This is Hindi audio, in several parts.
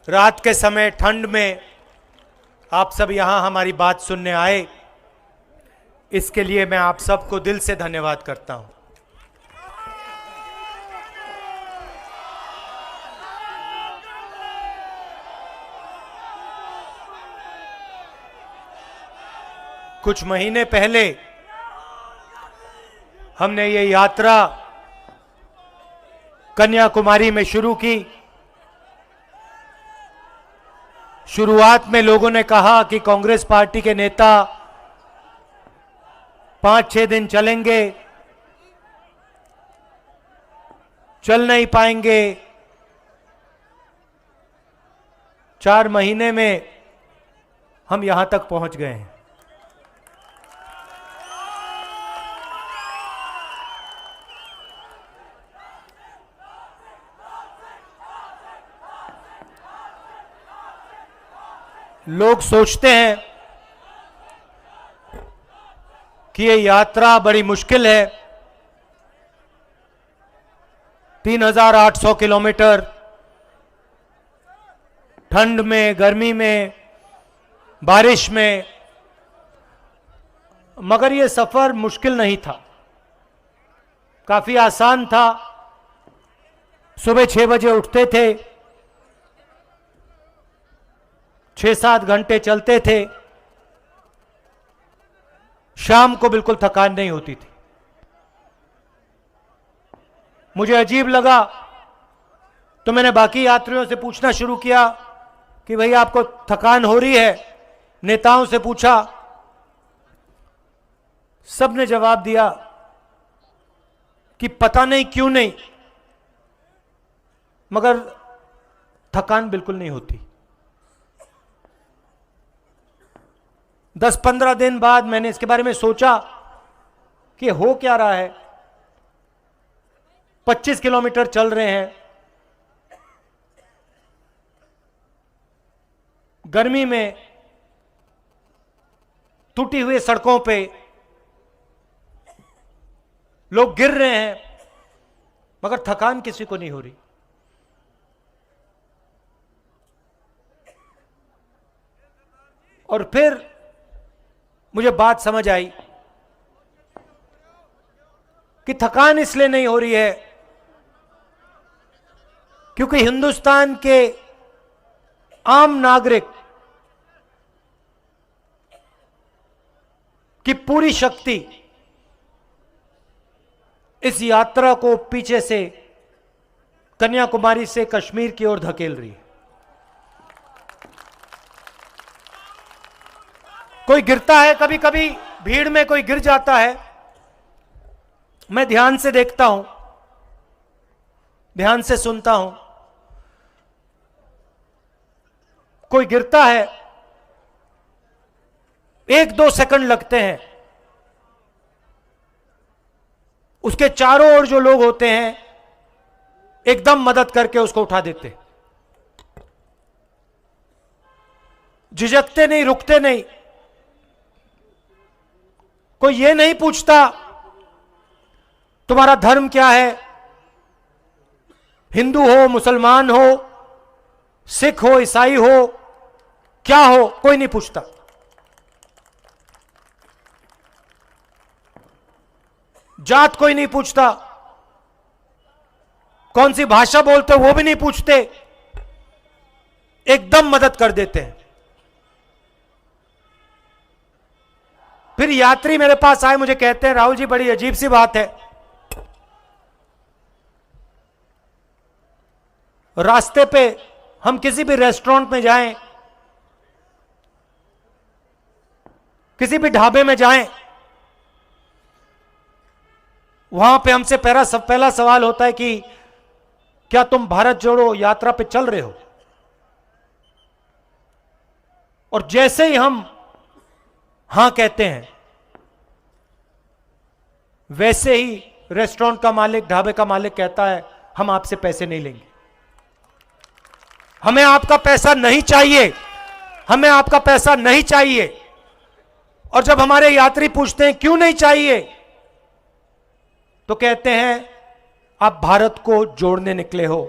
रात के समय ठंड में आप सब यहां हमारी बात सुनने आए, इसके लिए मैं आप सबको दिल से धन्यवाद करता हूं। कुछ महीने पहले हमने ये यात्रा कन्याकुमारी में शुरू की। शुरुआत में लोगों ने कहा कि कांग्रेस पार्टी के नेता 5-6 दिन चलेंगे, चल नहीं पाएंगे। 4 महीने में हम यहां तक पहुंच गए हैं। लोग सोचते हैं कि ये यात्रा बड़ी मुश्किल है। 3800 किलोमीटर ठंड में, गर्मी में, बारिश में, मगर ये सफर मुश्किल नहीं था, काफी आसान था। सुबह 6 बजे उठते थे, 6-7 घंटे चलते थे, शाम को बिल्कुल थकान नहीं होती थी। मुझे अजीब लगा तो मैंने बाकी यात्रियों से पूछना शुरू किया कि भाई आपको थकान हो रही है? नेताओं से पूछा, सबने जवाब दिया कि पता नहीं क्यों नहीं, मगर थकान बिल्कुल नहीं होती। 10-15 दिन बाद मैंने इसके बारे में सोचा कि हो क्या रहा है। 25 किलोमीटर चल रहे हैं, गर्मी में, टूटी हुई सड़कों पे लोग गिर रहे हैं, मगर थकान किसी को नहीं हो रही। और फिर मुझे बात समझ आई कि थकान इसलिए नहीं हो रही है क्योंकि हिंदुस्तान के आम नागरिक की पूरी शक्ति इस यात्रा को पीछे से, कन्याकुमारी से कश्मीर की ओर धकेल रही है। कोई गिरता है, कभी कभी भीड़ में कोई गिर जाता है, मैं ध्यान से देखता हूं, ध्यान से सुनता हूं। कोई गिरता है, 1-2 सेकंड लगते हैं, उसके चारों ओर जो लोग होते हैं एकदम मदद करके उसको उठा देते, झिझकते नहीं, रुकते नहीं। कोई ये नहीं पूछता तुम्हारा धर्म क्या है, हिंदू हो, मुसलमान हो, सिख हो, ईसाई हो, क्या हो, कोई नहीं पूछता। जात कोई नहीं पूछता, कौन सी भाषा बोलते हो वो भी नहीं पूछते, एकदम मदद कर देते हैं। फिर यात्री मेरे पास आए, मुझे कहते हैं राहुल जी बड़ी अजीब सी बात है, रास्ते पे हम किसी भी रेस्टोरेंट में जाएं, किसी भी ढाबे में जाएं, वहां पे हमसे पहला सवाल होता है कि क्या तुम भारत जोड़ो यात्रा पे चल रहे हो? और जैसे ही हम हां कहते हैं, वैसे ही रेस्टोरेंट का मालिक, ढाबे का मालिक कहता है हम आपसे पैसे नहीं लेंगे, हमें आपका पैसा नहीं चाहिए, हमें आपका पैसा नहीं चाहिए। और जब हमारे यात्री पूछते हैं क्यों नहीं चाहिए, तो कहते हैं आप भारत को जोड़ने निकले हो,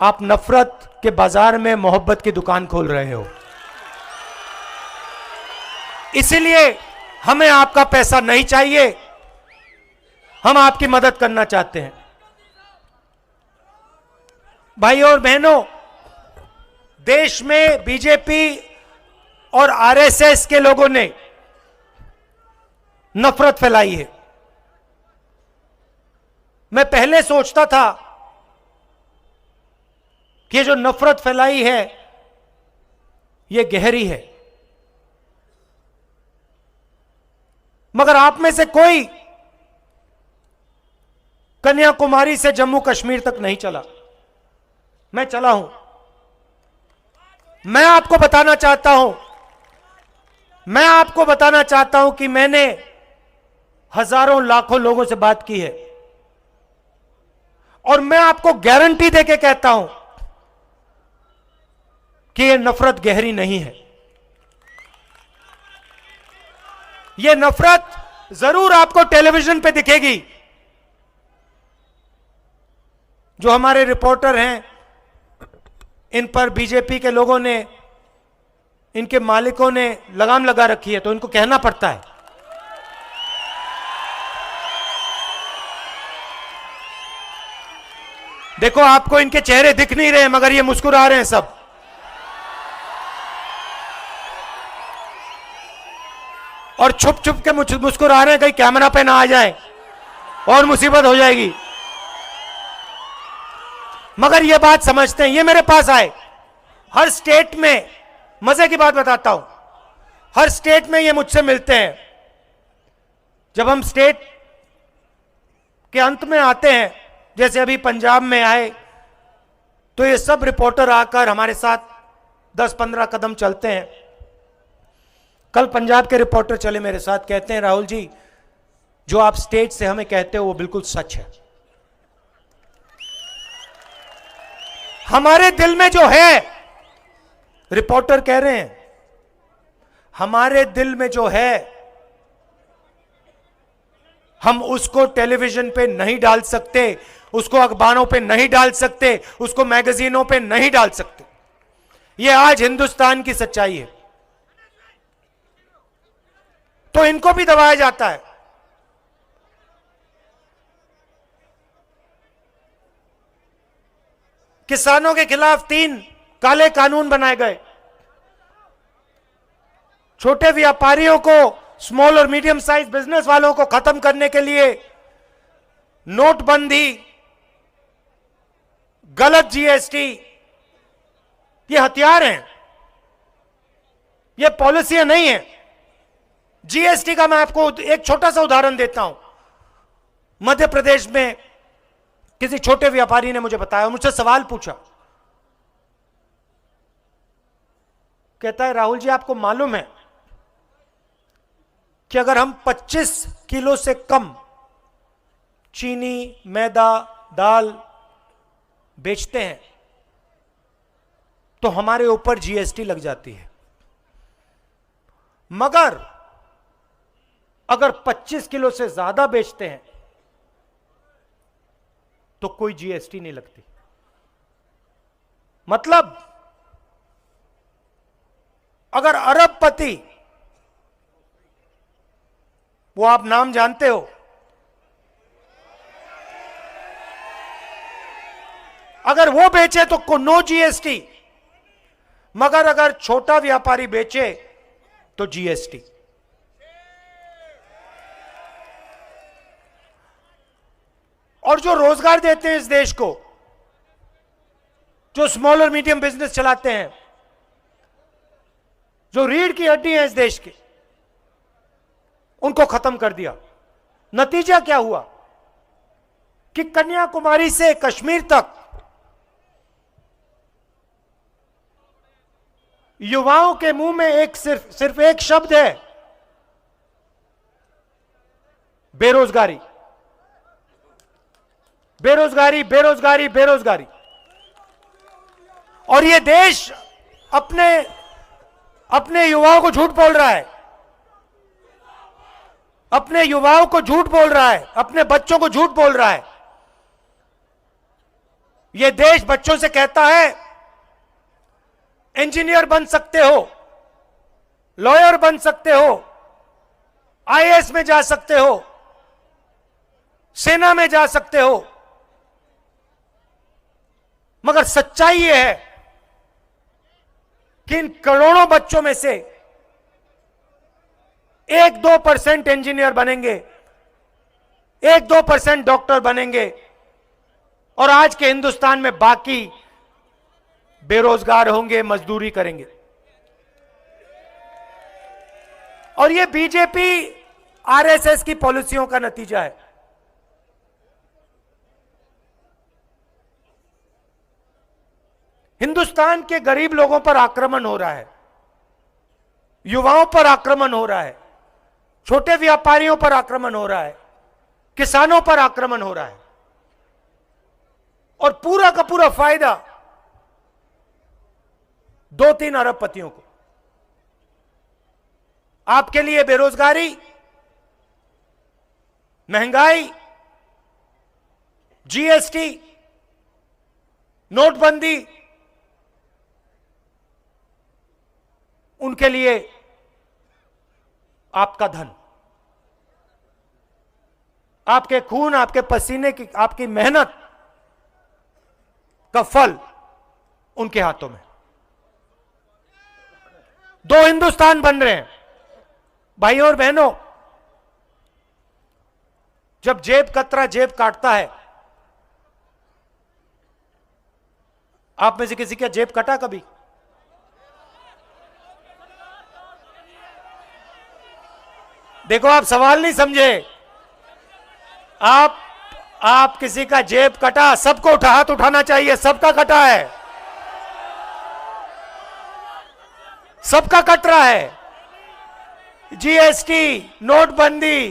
आप नफरत के बाजार में मोहब्बत की दुकान खोल रहे हो। इसलिए हमें आपका पैसा नहीं चाहिए, हम आपकी मदद करना चाहते हैं। भाइयों और बहनों, देश में बीजेपी और आरएसएस के लोगों ने नफरत फैलाई है। मैं पहले सोचता था कि ये जो नफरत फैलाई है ये गहरी है, मगर आप में से कोई कन्याकुमारी से जम्मू कश्मीर तक नहीं चला। मैं चला हूं। मैं आपको बताना चाहता हूं कि मैंने हजारों लाखों लोगों से बात की है और मैं आपको गारंटी देके कहता हूं कि यह नफरत गहरी नहीं है। यह नफरत जरूर आपको टेलीविजन पे दिखेगी। जो हमारे रिपोर्टर हैं, इन पर बीजेपी के लोगों ने, इनके मालिकों ने लगाम लगा रखी है, तो इनको कहना पड़ता है। देखो, आपको इनके चेहरे दिख नहीं रहे मगर ये मुस्कुरा रहे हैं सब। और छुप छुप के मुस्कुरा रहे हैं, कहीं कैमरा पे ना आ जाए और मुसीबत हो जाएगी। मगर ये बात समझते हैं। ये मेरे पास आए, हर स्टेट में, मजे की बात बताता हूं, हर स्टेट में ये मुझसे मिलते हैं। जब हम स्टेट के अंत में आते हैं, जैसे अभी पंजाब में आए, तो ये सब रिपोर्टर आकर हमारे साथ 10-15 कदम चलते हैं। कल पंजाब के रिपोर्टर चले मेरे साथ, कहते हैं राहुल जी, जो आप स्टेट से हमें कहते हो वो बिल्कुल सच है। हमारे दिल में जो है, रिपोर्टर कह रहे हैं, हमारे दिल में जो है हम उसको टेलीविजन पे नहीं डाल सकते, उसको अखबारों पे नहीं डाल सकते, उसको मैगजीनों पे नहीं डाल सकते। यह आज हिंदुस्तान की सच्चाई है। तो इनको भी दबाया जाता है। किसानों के खिलाफ 3 काले कानून बनाए गए। छोटे व्यापारियों को, स्मॉल और मीडियम साइज बिजनेस वालों को खत्म करने के लिए नोटबंदी, गलत जीएसटी, ये हथियार हैं, ये पॉलिसियां नहीं है। जीएसटी का मैं आपको एक छोटा सा उदाहरण देता हूं। मध्य प्रदेश में किसी छोटे व्यापारी ने मुझे बताया, मुझसे सवाल पूछा, कहता है राहुल जी, आपको मालूम है कि अगर हम 25 किलो से कम चीनी, मैदा, दाल बेचते हैं तो हमारे ऊपर जीएसटी लग जाती है, मगर अगर 25 किलो से ज्यादा बेचते हैं तो कोई जीएसटी नहीं लगती। मतलब अगर अरबपति, वो आप नाम जानते हो, अगर वो बेचे तो नो जीएसटी, मगर अगर छोटा व्यापारी बेचे तो जीएसटी। और जो रोजगार देते हैं इस देश को, जो स्मॉल और मीडियम बिजनेस चलाते हैं, जो रीढ़ की हड्डी है इस देश की, उनको खत्म कर दिया। नतीजा क्या हुआ कि कन्याकुमारी से कश्मीर तक युवाओं के मुंह में सिर्फ एक शब्द है, बेरोजगारी, बेरोजगारी, बेरोजगारी, बेरोजगारी। और ये देश अपने युवाओं को झूठ बोल रहा है, अपने युवाओं को झूठ बोल रहा है, अपने बच्चों को झूठ बोल रहा है यह देश बच्चों से कहता है इंजीनियर बन सकते हो, लॉयर बन सकते हो, आईएएस में जा सकते हो, सेना में जा सकते हो, मगर सच्चाई यह है कि इन करोड़ों बच्चों में से 1-2% इंजीनियर बनेंगे, 1-2% डॉक्टर बनेंगे और आज के हिंदुस्तान में बाकी बेरोजगार होंगे, मजदूरी करेंगे। और यह बीजेपी आरएसएस की पॉलिसियों का नतीजा है। हिंदुस्तान के गरीब लोगों पर आक्रमण हो रहा है, युवाओं पर आक्रमण हो रहा है, छोटे व्यापारियों पर आक्रमण हो रहा है, किसानों पर आक्रमण हो रहा है और पूरा का पूरा फायदा 2-3 अरबपतियों को। आपके लिए बेरोजगारी, महंगाई, जीएसटी, नोटबंदी, उनके लिए आपका धन, आपके खून, आपके पसीने की, आपकी मेहनत का फल उनके हाथों में। 2 हिंदुस्तान बन रहे हैं। भाइयों और बहनों, जब जेब कतरा जेब काटता है, आप में से किसी का जेब कटा कभी? देखो, आप सवाल नहीं समझे। आप किसी का जेब कटा, सबको हाथ उठाना चाहिए। सबका कटा है, सबका कट रहा है। जीएसटी, नोटबंदी,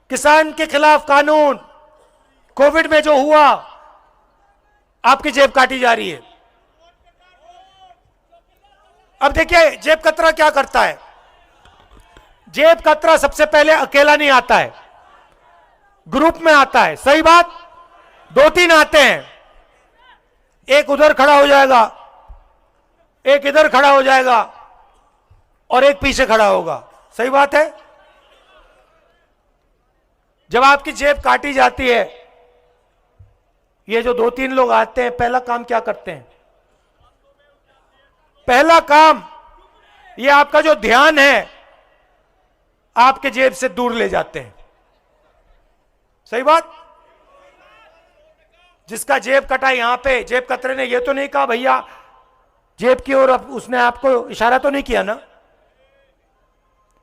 किसान के खिलाफ कानून, कोविड में जो हुआ, आपकी जेब काटी जा रही है। अब देखिए जेब कतरा क्या करता है। जेब कतरा सबसे पहले अकेला नहीं आता है, ग्रुप में आता है। सही बात? 2-3 आते हैं, एक उधर खड़ा हो जाएगा, एक इधर खड़ा हो जाएगा और एक पीछे खड़ा होगा। सही बात है? जब आपकी जेब काटी जाती है, ये जो 2-3 लोग आते हैं, पहला काम क्या करते हैं? पहला काम, ये आपका जो ध्यान है आपके जेब से दूर ले जाते हैं। सही बात? जिसका जेब कटा यहां पे, जेब कतरे ने ये तो नहीं कहा भैया जेब की ओर, उसने आपको इशारा तो नहीं किया ना?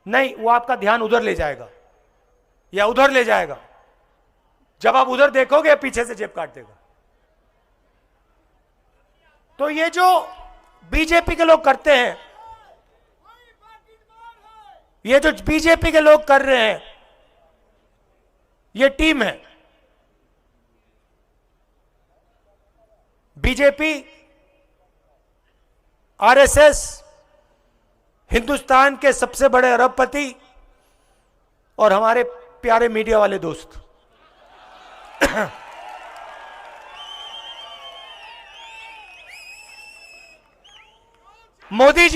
नहीं, वो आपका ध्यान उधर ले जाएगा या उधर ले जाएगा। जब आप उधर देखोगे, पीछे से जेब काट देगा। तो ये जो बीजेपी के लोग करते हैं, ये जो बीजेपी के लोग कर रहे हैं, ये टीम है। बीजेपी, आरएसएस, हिंदुस्तान के सबसे बड़े अरबपति और हमारे प्यारे मीडिया वाले दोस्त। मोदी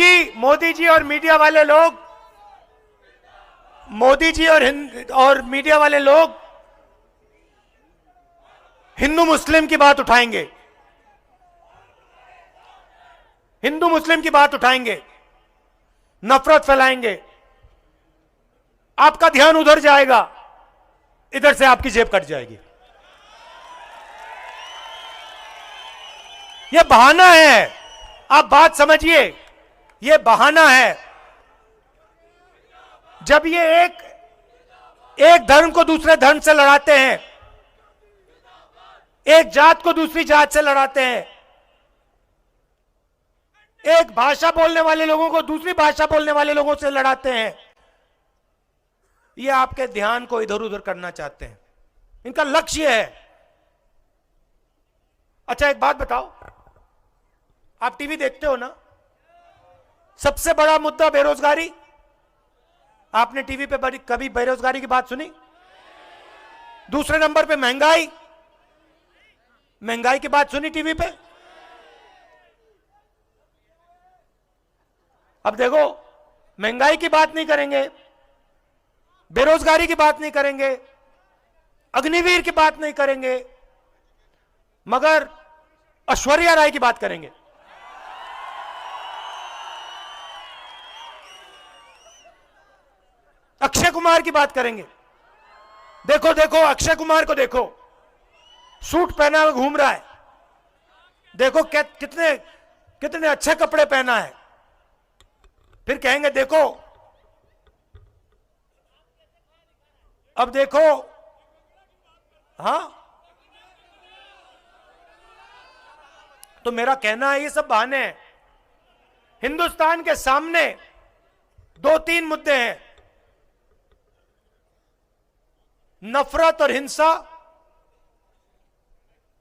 जी और मीडिया वाले लोग, मोदी जी और मीडिया वाले लोग हिंदू मुस्लिम की बात उठाएंगे, हिंदू मुस्लिम की बात उठाएंगे, नफरत फैलाएंगे। आपका ध्यान उधर जाएगा, इधर से आपकी जेब कट जाएगी। यह बहाना है, आप बात समझिए, यह बहाना है। जब ये एक धर्म को दूसरे धर्म से लड़ाते हैं, एक जात को दूसरी जात से लड़ाते हैं, एक भाषा बोलने वाले लोगों को दूसरी भाषा बोलने वाले लोगों से लड़ाते हैं, ये आपके ध्यान को इधर उधर करना चाहते हैं। इनका लक्ष्य है। अच्छा, एक बात बताओ, आप टीवी देखते हो ना? सबसे बड़ा मुद्दा बेरोजगारी। आपने टीवी पे कभी बेरोजगारी की बात सुनी? दूसरे नंबर पे महंगाई। महंगाई की बात सुनी टीवी पे? अब देखो, महंगाई की बात नहीं करेंगे, बेरोजगारी की बात नहीं करेंगे, अग्निवीर की बात नहीं करेंगे, मगर ऐश्वर्या राय की बात करेंगे। अक्षय कुमार की बात करेंगे। देखो देखो, अक्षय कुमार को देखो, सूट पहना हुआ घूम रहा है। देखो कितने कितने अच्छे कपड़े पहना है। फिर कहेंगे देखो, अब देखो, हां, तो मेरा कहना है ये सब बहाने हैं। हिंदुस्तान के सामने 2-3 मुद्दे हैं, नफरत और हिंसा,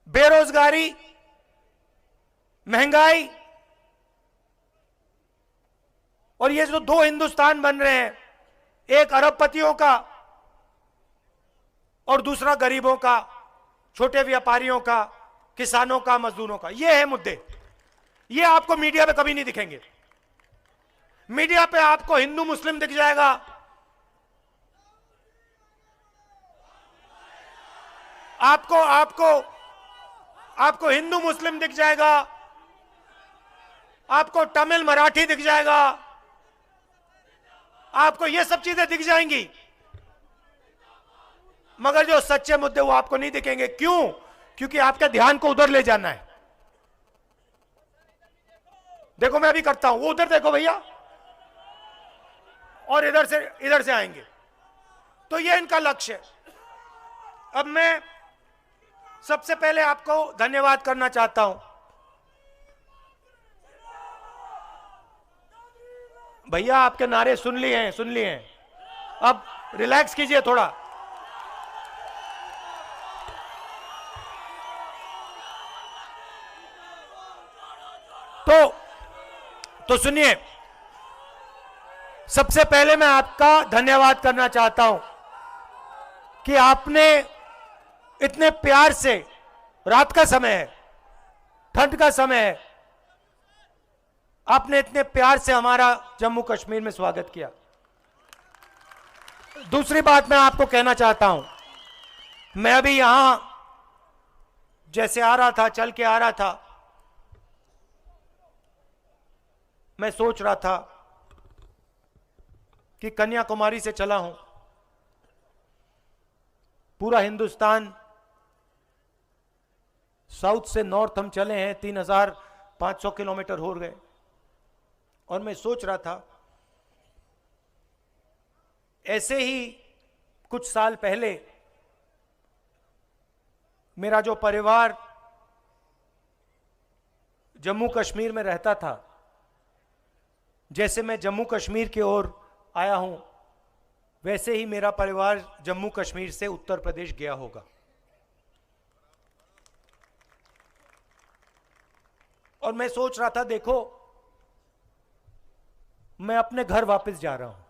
बेरोजगारी, महंगाई, और ये जो 2 हिंदुस्तान बन रहे हैं, एक अरबपतियों का और दूसरा गरीबों का, छोटे व्यापारियों का, किसानों का, मजदूरों का। ये है मुद्दे। ये आपको मीडिया पे कभी नहीं दिखेंगे। मीडिया पे आपको हिंदू मुस्लिम दिख जाएगा, आपको आपको आपको हिंदू मुस्लिम दिख जाएगा, आपको तमिल मराठी दिख जाएगा, आपको ये सब चीजें दिख जाएंगी, मगर जो सच्चे मुद्दे वो आपको नहीं दिखेंगे। क्यों? क्योंकि आपके ध्यान को उधर ले जाना है। देखो, मैं अभी करता हूं, वो उधर देखो भैया, और इधर से आएंगे। तो ये इनका लक्ष्य है। अब मैं सबसे पहले आपको धन्यवाद करना चाहता हूं। भैया, आपके नारे सुन लिए हैं। अब रिलैक्स कीजिए थोड़ा। तो सुनिए, सबसे पहले मैं आपका धन्यवाद करना चाहता हूं कि आपने इतने प्यार से, रात का समय है, ठंड का समय है, आपने इतने प्यार से हमारा जम्मू कश्मीर में स्वागत किया। दूसरी बात मैं आपको कहना चाहता हूं, मैं अभी यहां जैसे आ रहा था, चल के आ रहा था, मैं सोच रहा था कि कन्याकुमारी से चला हूं, पूरा हिंदुस्तान, साउथ से नॉर्थ हम चले हैं, 3500 किलोमीटर हो गए, और मैं सोच रहा था ऐसे ही कुछ साल पहले मेरा जो परिवार जम्मू कश्मीर में रहता था, जैसे मैं जम्मू कश्मीर की ओर आया हूं, वैसे ही मेरा परिवार जम्मू कश्मीर से उत्तर प्रदेश गया होगा। और मैं सोच रहा था, देखो, मैं अपने घर वापस जा रहा हूं।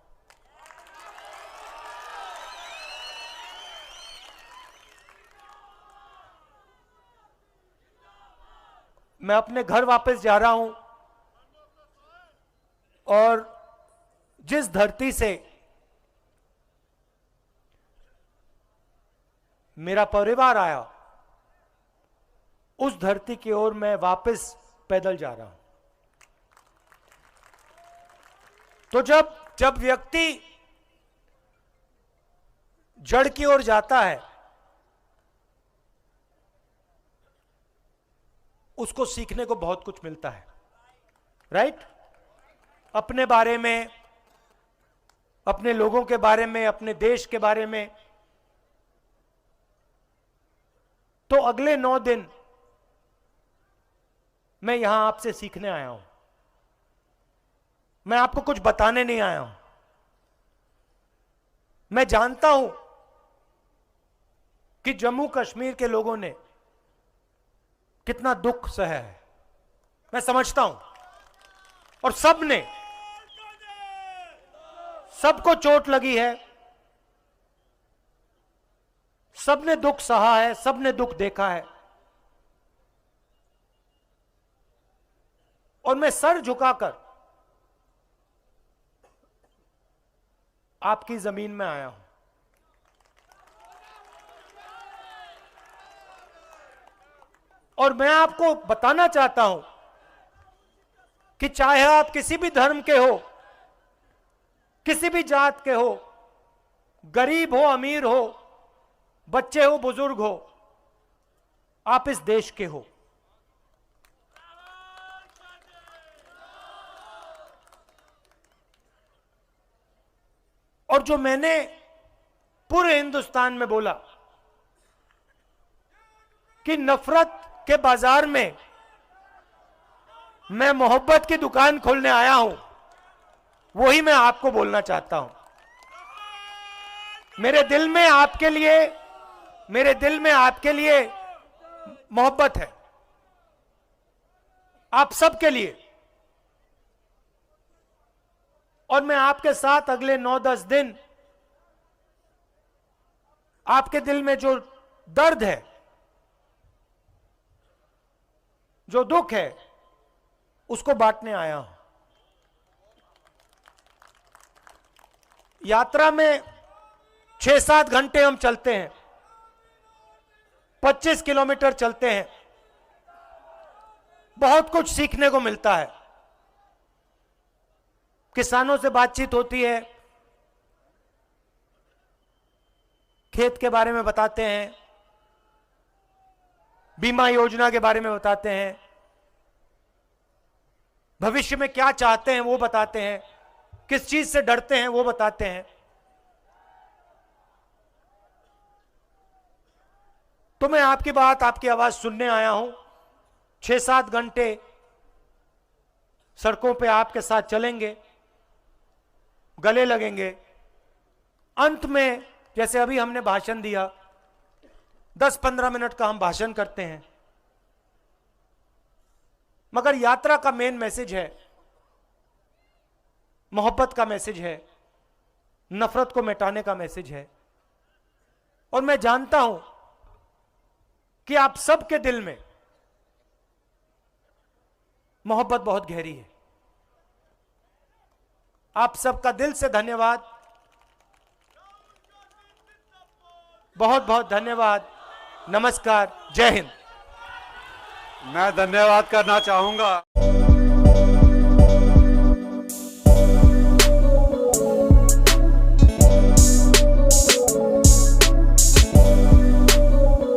मैं अपने घर वापस जा रहा हूं, और जिस धरती से मेरा परिवार आया, उस धरती की ओर मैं वापस पैदल जा रहा हूं। तो जब व्यक्ति जड़ की ओर जाता है, उसको सीखने को बहुत कुछ मिलता है, राइट? अपने बारे में, अपने लोगों के बारे में, अपने देश के बारे में। तो अगले 9 दिन मैं यहां आपसे सीखने आया हूं। मैं आपको कुछ बताने नहीं आया हूं। मैं जानता हूं कि जम्मू कश्मीर के लोगों ने कितना दुख सहा है, मैं समझता हूं। और सबको चोट लगी है, सबने दुख सहा है, सबने दुख देखा है। और मैं सर झुकाकर आपकी जमीन में आया हूं। और मैं आपको बताना चाहता हूं कि चाहे आप किसी भी धर्म के हो, किसी भी जात के हो, गरीब हो अमीर हो, बच्चे हो बुजुर्ग हो, आप इस देश के हो। और जो मैंने पूरे हिंदुस्तान में बोला कि नफरत के बाजार में मैं मोहब्बत की दुकान खोलने आया हूं, वही मैं आपको बोलना चाहता हूं। मेरे दिल में आपके लिए मोहब्बत है, आप सबके लिए। और मैं आपके साथ अगले 9-10 दिन आपके दिल में जो दर्द है, जो दुख है, उसको बांटने आया हूं। यात्रा में 6-7 घंटे हम चलते हैं, 25 किलोमीटर चलते हैं, बहुत कुछ सीखने को मिलता है। किसानों से बातचीत होती है, खेत के बारे में बताते हैं, बीमा योजना के बारे में बताते हैं, भविष्य में क्या चाहते हैं वो बताते हैं, किस चीज से डरते हैं वो बताते हैं। तो मैं आपकी बात, आपकी आवाज सुनने आया हूं। 6-7 घंटे सड़कों पे आपके साथ चलेंगे, गले लगेंगे। अंत में जैसे अभी हमने भाषण दिया, 10-15 मिनट का हम भाषण करते हैं, मगर यात्रा का मेन मैसेज है, मोहब्बत का मैसेज है, नफरत को मिटाने का मैसेज है। और मैं जानता हूं कि आप सबके दिल में मोहब्बत बहुत गहरी है। आप सबका दिल से धन्यवाद, बहुत बहुत धन्यवाद। नमस्कार, जय हिंद। मैं धन्यवाद करना चाहूंगा